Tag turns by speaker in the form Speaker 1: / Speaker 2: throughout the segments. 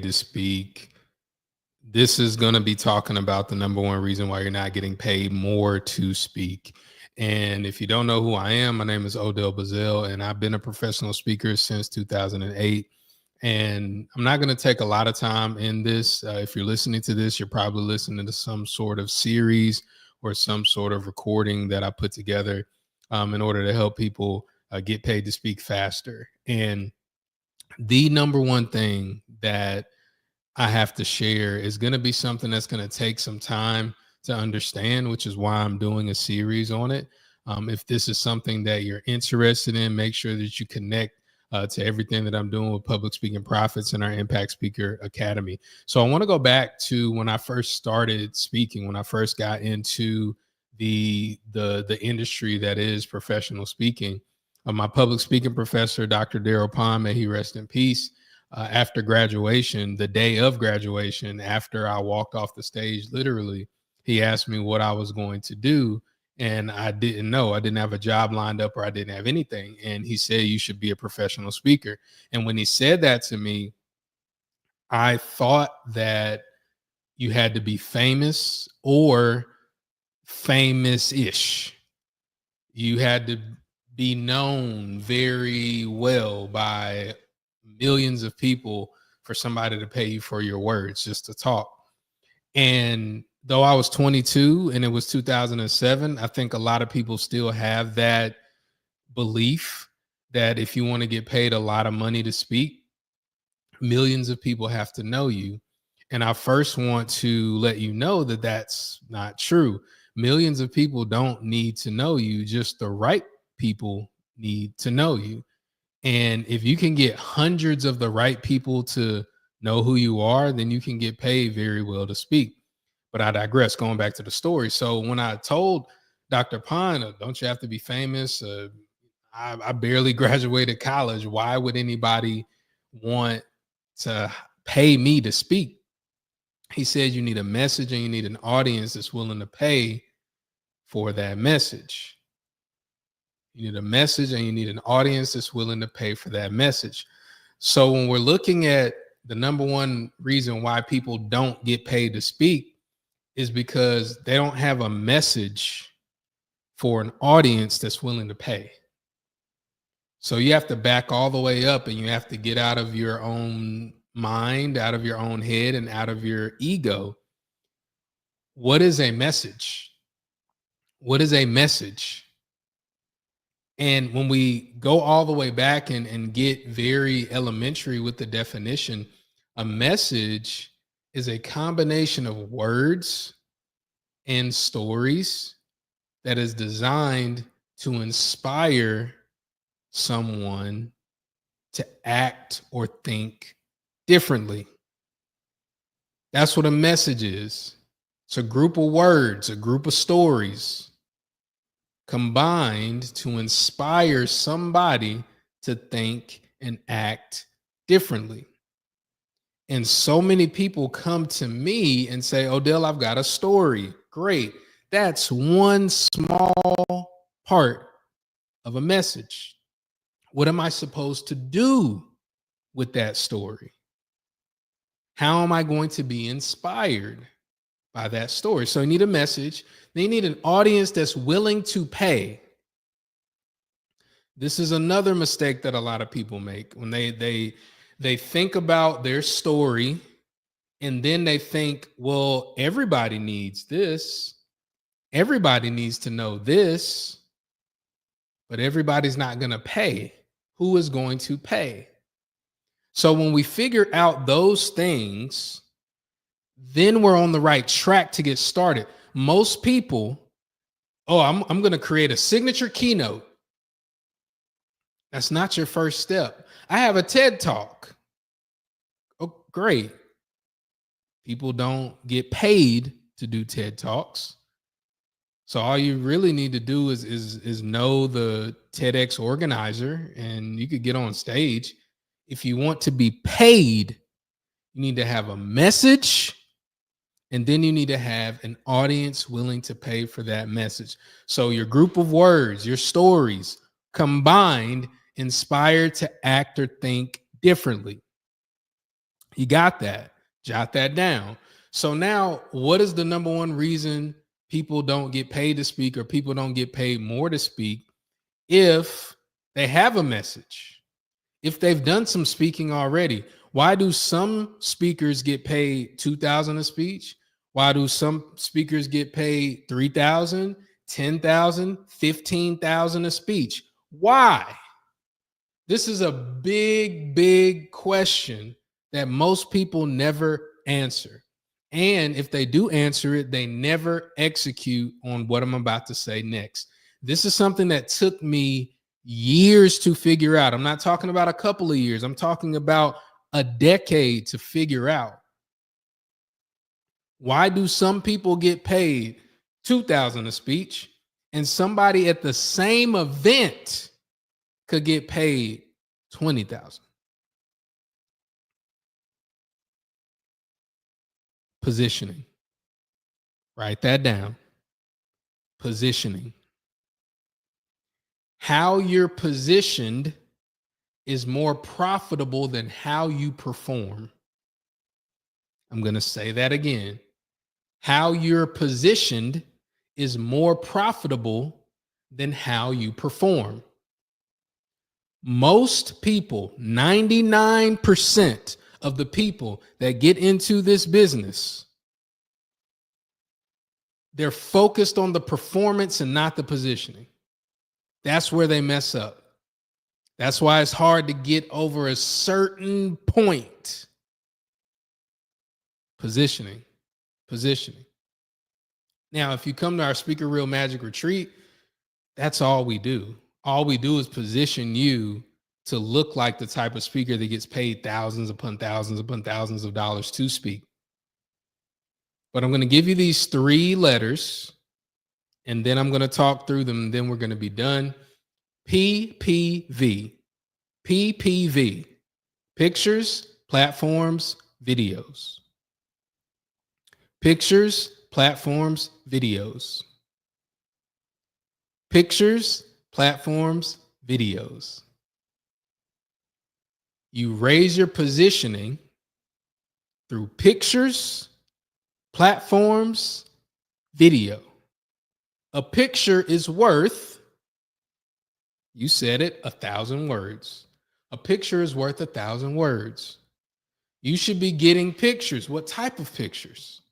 Speaker 1: to speak, this is going to be talking about the number one reason why you're not getting paid more to speak. And if you don't know who I am, my name is Odell Bazell, and I've been a professional speaker since 2008. And I'm not going to take a lot of time in this. If you're listening to this, you're probably listening to some sort of series or some sort of recording that I put together in order to help people get paid to speak faster. And the number one thing that I have to share is going to be something that's going to take some time to understand, which is why I'm doing a series on it. If this is something that you're interested in, make sure that you connect to everything that I'm doing with Public Speaking Profits and our Impact Speaker Academy. So I want to go back to when I first started speaking, when I first got into the industry that is professional speaking. My public speaking professor, Dr. Daryl Pond, may he rest in peace. After graduation, the day of graduation, after I walked off the stage, literally, he asked me what I was going to do. And I didn't know. I didn't have a job lined up or I didn't have anything. And he said, you should be a professional speaker. And when he said that to me, I thought that you had to be famous or famous-ish. You had to be known very well by millions of people for somebody to pay you for your words just to talk. And though I was 22 and it was 2007, I think a lot of people still have that belief that if you want to get paid a lot of money to speak, millions of people have to know you. And I first want to let you know that that's not true. Millions of people don't need to know you, just the right people need to know you. And if you can get hundreds of the right people to know who you are, then you can get paid very well to speak. But I digress, going back to the story. So when I told Dr. Pond, don't you have to be famous? I barely graduated college. Why would anybody want to pay me to speak? He said you need a message and you need an audience that's willing to pay for that message. You need a message and you need an audience that's willing to pay for that message. So when we're looking at the number one reason why people don't get paid to speak is because they don't have a message for an audience that's willing to pay. So you have to back all the way up and you have to get out of your own mind, out of your own head, and out of your ego. What is a message? What is a message? And when we go all the way back and get very elementary with the definition, a message is a combination of words and stories that is designed to inspire someone to act or think differently. That's what a message is. It's a group of words, a group of stories combined to inspire somebody to think and act differently. And so many people come to me and say, Odell, I've got a story. Great. That's one small part of a message. What am I supposed to do with that story? How am I going to be inspired by that story? So you need a message. They need an audience that's willing to pay. This is another mistake that a lot of people make when they think about their story and then they think, well, everybody needs this. Everybody needs to know this, but everybody's not going to pay. Who is going to pay? So when we figure out those things, then we're on the right track to get started. Most people, I'm going to create a signature keynote. That's not your first step. I have a TED Talk. Oh, great. People don't get paid to do TED Talks. So all you really need to do is know the TEDx organizer and you could get on stage. If you want to be paid, you need to have a message and then you need to have an audience willing to pay for that message. So your group of words, your stories combined, inspired to act or think differently. You got that. Jot that down. So now, what is the number one reason people don't get paid to speak or people don't get paid more to speak? If they have a message, if they've done some speaking already, why do some speakers get paid 2,000 a speech? Why do some speakers get paid 3,000, 10,000, 15,000 a speech? Why? This is a big, big question that most people never answer. And if they do answer it, they never execute on what I'm about to say next. This is something that took me years to figure out. I'm not talking about a couple of years, I'm talking about a decade to figure out. Why do some people get paid 2,000 a speech and somebody at the same event could get paid 20,000? Positioning. Write that down. Positioning. How you're positioned is more profitable than how you perform. I'm going to say that again. How you're positioned is more profitable than how you perform. Most people, 99% of the people that get into this business, they're focused on the performance and not the positioning. That's where they mess up. That's why it's hard to get over a certain point. Positioning. Now, if you come to our Speaker Real Magic Retreat, that's all we do. All we do is position you to look like the type of speaker that gets paid thousands upon thousands upon thousands of dollars to speak. But I'm going to give you these 3 letters, and then I'm going to talk through them, and then we're going to be done. PPV. PPV. Pictures, platforms, videos. Pictures, platforms, videos. Pictures, platforms, videos. You raise your positioning through pictures, platforms, video. A picture is worth, you said it, 1,000 words. A picture is worth 1,000 words. You should be getting pictures. What type of pictures?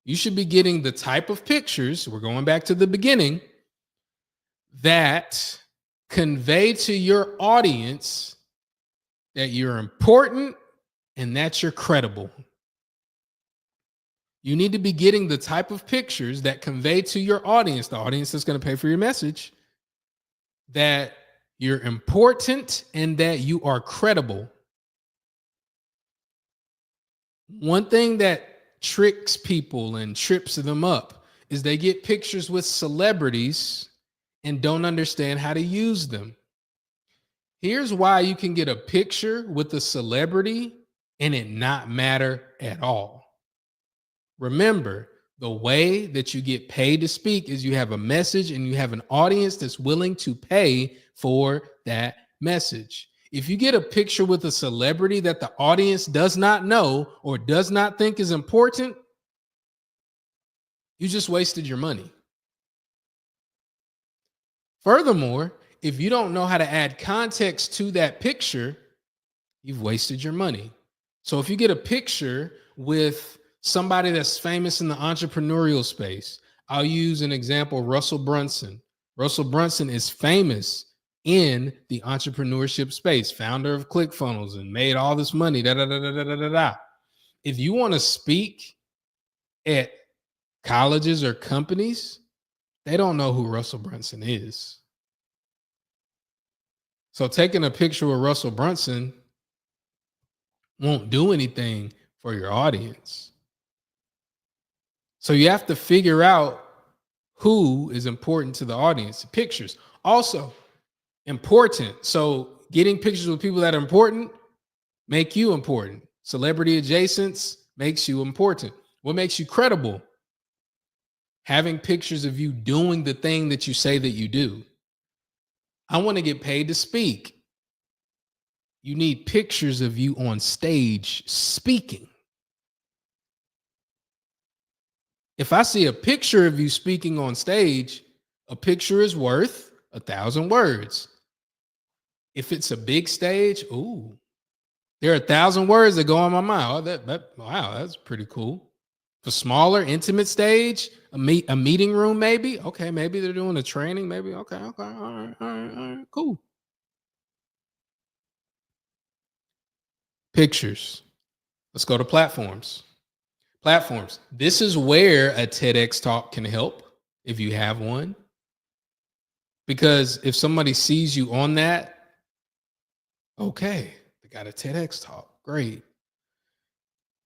Speaker 1: You should be getting the type of pictures, we're going back to the beginning, that convey to your audience that you're important and that you're credible. You need to be getting the type of pictures that convey to your audience, the audience that's going to pay for your message, that you're important and that you are credible. One thing that tricks people and trips them up is they get pictures with celebrities and don't understand how to use them. Here's why you can get a picture with a celebrity and it not matter at all. Remember, the way that you get paid to speak is you have a message and you have an audience that's willing to pay for that message. If you get a picture with a celebrity that the audience does not know or does not think is important, you just wasted your money. Furthermore, if you don't know how to add context to that picture, you've wasted your money. So if you get a picture with somebody that's famous in the entrepreneurial space, I'll use an example, Russell Brunson. Russell Brunson is famous in the entrepreneurship space, founder of ClickFunnels and made all this money. If you want to speak at colleges or companies, they don't know who Russell Brunson is. So taking a picture with Russell Brunson won't do anything for your audience. So you have to figure out who is important to the audience. Pictures also important. So getting pictures with people that are important make you important. Celebrity adjacents makes you important. What makes you credible? Having pictures of you doing the thing that you say that you do. I want to get paid to speak. You need pictures of you on stage speaking. If I see a picture of you speaking on stage, a picture is worth 1,000 words. If it's a big stage, ooh, there are 1,000 words that go on my mind. Oh, wow, that's pretty cool. For smaller, intimate stage, a meeting room, maybe. Okay, maybe they're doing a training. Maybe okay, all right, cool. Pictures. Let's go to platforms. Platforms. This is where a TEDx talk can help if you have one. Because if somebody sees you on that, okay, they got a TEDx talk. Great.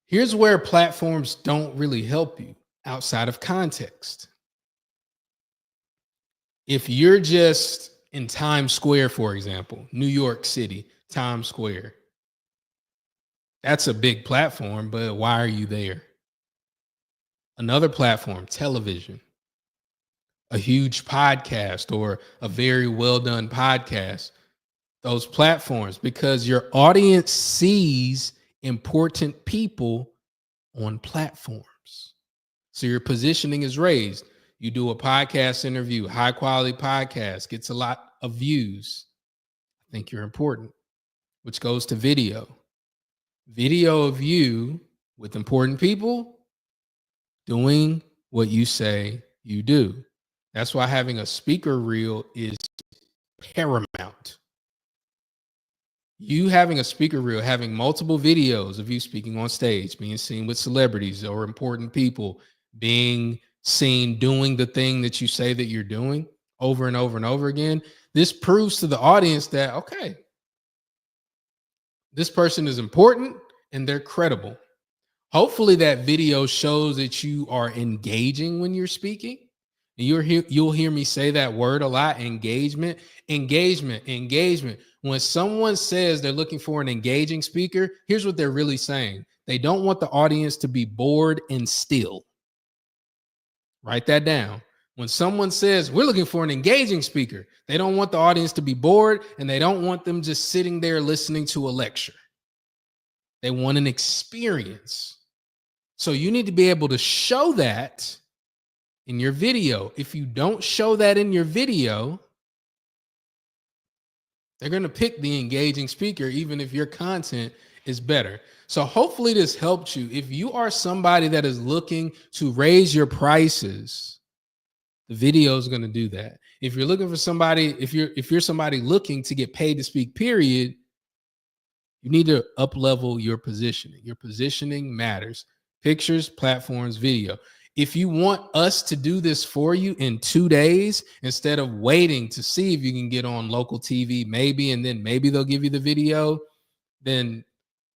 Speaker 1: Here's where platforms don't really help you outside of context. If you're just in Times Square, for example, New York City, Times Square, that's a big platform, but why are you there? Another platform, television, a huge podcast or a very well done podcast, those platforms, because your audience sees important people on platforms. So your positioning is raised. You do a podcast interview, high quality podcast, gets a lot of views. I think you're important, which goes to video. Video of you with important people doing what you say you do. That's why having a speaker reel is paramount. You having a speaker reel, having multiple videos of you speaking on stage, being seen with celebrities or important people, being seen doing the thing that you say that you're doing over and over and over again. This proves to the audience that, okay, this person is important and they're credible. Hopefully that video shows that you are engaging when you're speaking. And you'll hear me say that word a lot, engagement, engagement, engagement. When someone says they're looking for an engaging speaker, here's what they're really saying. They don't want the audience to be bored and still. Write that down. When someone says we're looking for an engaging speaker, they don't want the audience to be bored and they don't want them just sitting there listening to a lecture. They want an experience. So you need to be able to show that in your video. If you don't show that in your video, they're going to pick the engaging speaker, even if your content is better. So hopefully this helped you. If you are somebody that is looking to raise your prices, the video is going to do that. If you're looking for somebody, if you're somebody looking to get paid to speak, period, you need to up level your positioning. Your positioning matters. Pictures, platforms, video. If you want us to do this for you in 2 days, instead of waiting to see if you can get on local TV, maybe, and then maybe they'll give you the video, then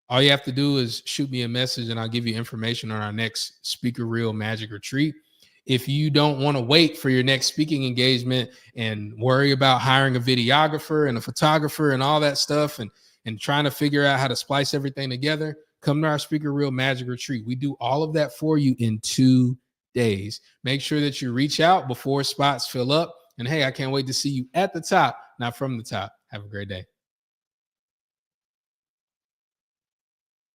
Speaker 1: all you have to do is shoot me a message and I'll give you information on our next Speaker Reel Magic Retreat. If you don't want to wait for your next speaking engagement and worry about hiring a videographer and a photographer and all that stuff and trying to figure out how to splice everything together, come to our Speaker Reel Magic Retreat. We do all of that for you in 2 days. Make sure that you reach out before spots fill up. And hey, I can't wait to see you at the top, not from the top. Have a great day.